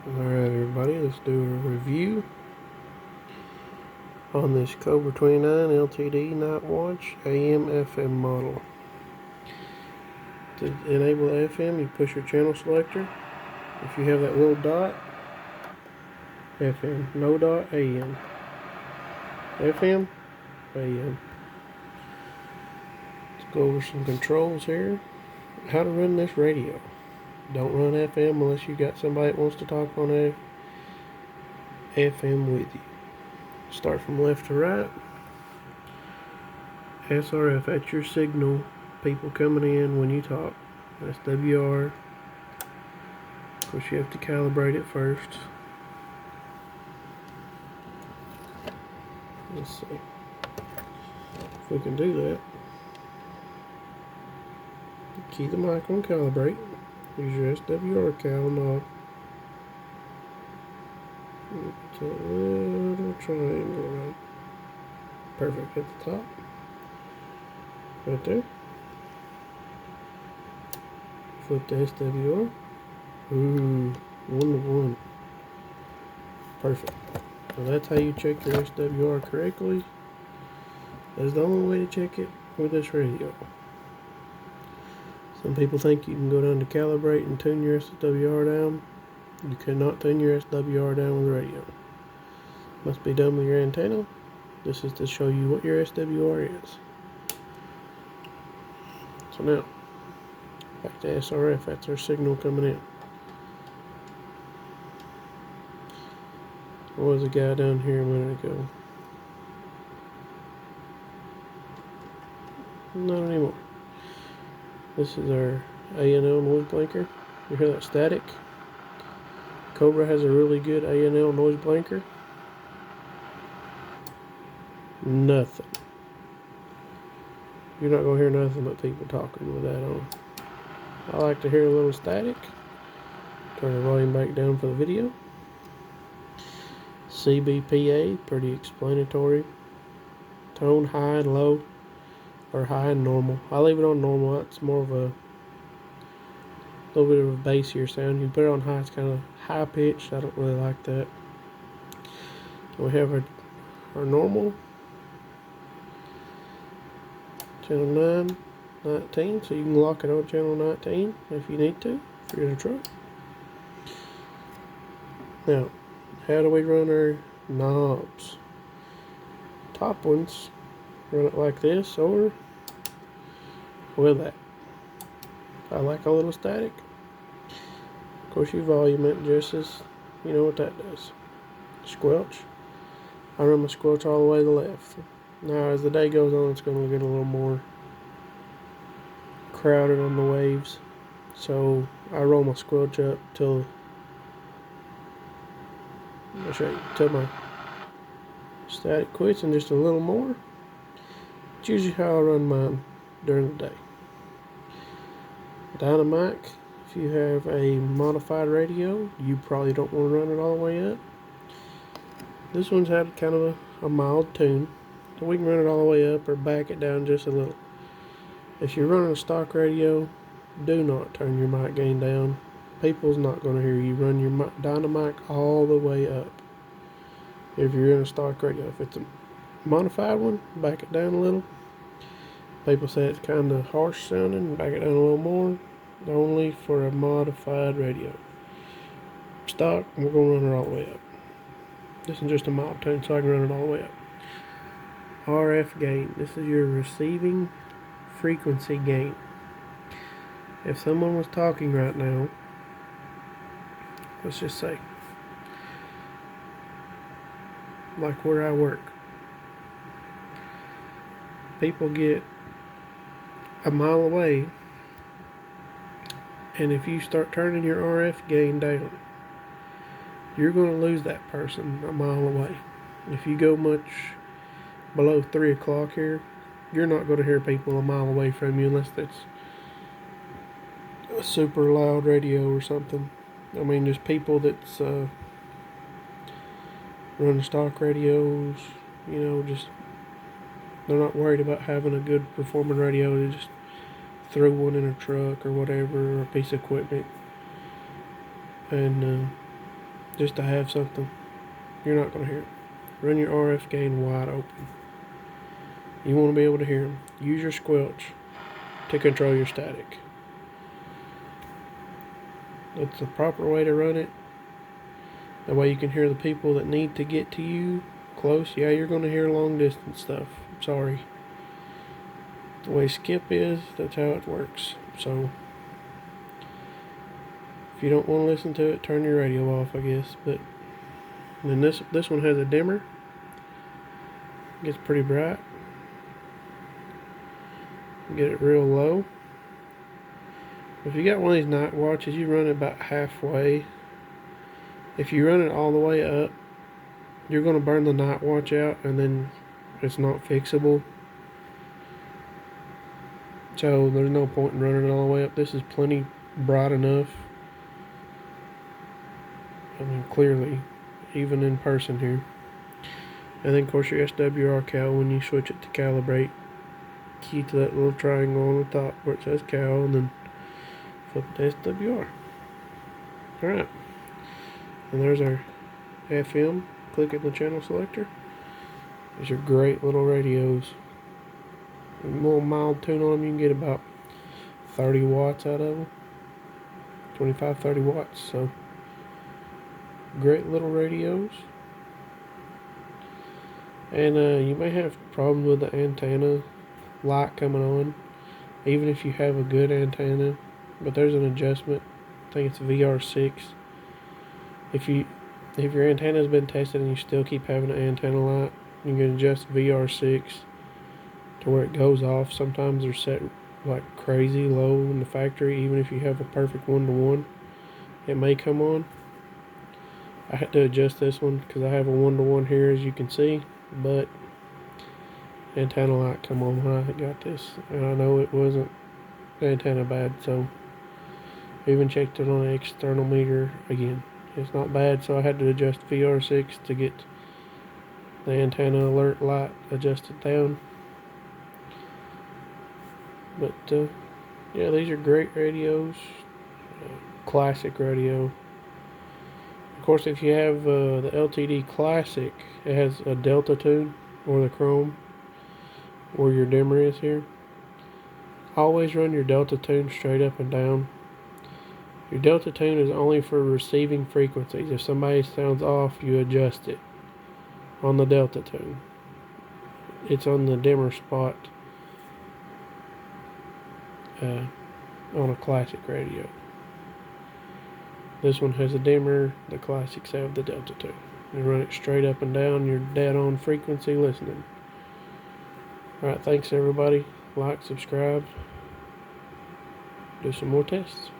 Alright everybody, let's do a review on this Cobra 29 LTD NIGHTWATCH AM FM model. To enable FM, you push your channel selector. If you have that little dot, FM, no dot, AM. FM, AM. Let's go over some controls here. How to run this radio. Don't run FM unless you got somebody that wants to talk on FM with you. Start from left to right. SRF, that's your signal. People coming in when you talk. That's WR. Of course, you have to calibrate it first. Let's see if we can do that. Keep the mic on calibrate. Use your SWR cal knob. It's a little triangle right. Perfect at the top. Right there. Flip the SWR. Ooh, 1 to 1. Perfect. So that's how you check your SWR correctly. That's the only way to check it with this radio. Some people think you can go down to calibrate and tune your SWR down. You cannot tune your SWR down with the radio. Must be done with your antenna. This is to show you what your SWR is. So now, back to SRF, that's our signal coming in. There was a guy down here a minute ago. Not anymore. This is our A&L noise blanker. You hear that static? Cobra has a really good A&L noise blanker. Nothing. You're not going to hear nothing but people talking with that on. I like to hear a little static. Turn the volume back down for the video. CBPA, pretty explanatory. Tone high and low, or high and normal. I leave it on normal. It's more of a little bit of a bassier sound. You put it on high, it's kind of high pitched. I don't really like that. We have our normal channel 9, 19, so you can lock it on channel 19 if you need to, if you're in a truck. Now, how do we run our knobs? Top ones, run it like this or with that. I like a little static. Of course, you volume it just as you know what that does. Squelch. I run my squelch all the way to the left. Now, as the day goes on, it's going to get a little more crowded on the waves. So I roll my squelch up till I'll show you till my static quits and just a little more. It's usually how I run mine during the day. Dynamic, if you have a modified radio, you probably don't want to run it all the way up. This one's had kind of a mild tune, so we can run it all the way up or back it down just a little. If you're running a stock radio, do not turn your mic gain down. People's not going to hear you. Run your dynamic all the way up. If you're in a stock radio, if it's a modified one, back it down a little. People say it's kind of harsh sounding, back it down a little more. Only for a modified radio. Stock, we're going to run it all the way up. This is just a mild tune, so I can run it all the way up. RF gain. This is your receiving frequency gain. If someone was talking right now, let's just say, like where I work, people get a mile away, and if you start turning your RF gain down, you're going to lose that person a mile away. If you go much below 3 o'clock here, you're not going to hear people a mile away from you unless it's a super loud radio or something. I mean, there's people that's running stock radios, you know, just they're not worried about having a good performing radio. They just throw one in a truck or whatever, or a piece of equipment, and just to have something. You're not going to hear it. Run your RF gain wide open. You want to be able to hear them. Use your squelch to control your static. That's the proper way to run it. That way you can hear the people that need to get to you close. Yeah, you're going to hear long distance stuff. Sorry. The way skip is, that's how it works. So if you don't want to listen to it, turn your radio off, I guess. But then this one has a dimmer. It gets pretty bright. Get it real low. If you got one of these night watches, you run it about halfway. If you run it all the way up, you're going to burn the night watch out, and then it's not fixable. So there's no point in running it all the way up. This is plenty bright enough. I mean, clearly, even in person here. And then, of course, your SWR cal, when you switch it to calibrate, key to that little triangle on the top where it says cal, and then flip it to SWR. Alright. And there's our FM. Click it in the channel selector. These are great little radios. A little mild tune on them, you can get about 30 watts out of them. 25, 30 watts. So, great little radios. And you may have problems with the antenna light coming on, even if you have a good antenna. But there's an adjustment. I think it's VR6. If your antenna has been tested and you still keep having an antenna light, you can adjust VR6 to where it goes off. Sometimes they're set like crazy low in the factory. Even if you have a perfect 1-to-1, it may come on. I had to adjust this one because I have a 1-to-1 here, as you can see, but antenna light come on when I got this, and I know it wasn't antenna bad, so I even checked it on an external meter again. It's not bad, so I had to adjust VR6 to get the antenna alert light adjusted down. But yeah, these are great radios. Classic radio. Of course, if you have the LTD Classic, it has a Delta tune, or the Chrome, where your dimmer is here. Always run your Delta tune straight up and down. Your Delta tune is only for receiving frequencies. If somebody sounds off, you adjust it on the Delta tune. It's on the dimmer spot on a classic radio. This one has a dimmer. The classics have the Delta tune. You run it straight up and down. You're dead on frequency listening. Alright, thanks everybody. Like, subscribe. Do some more tests.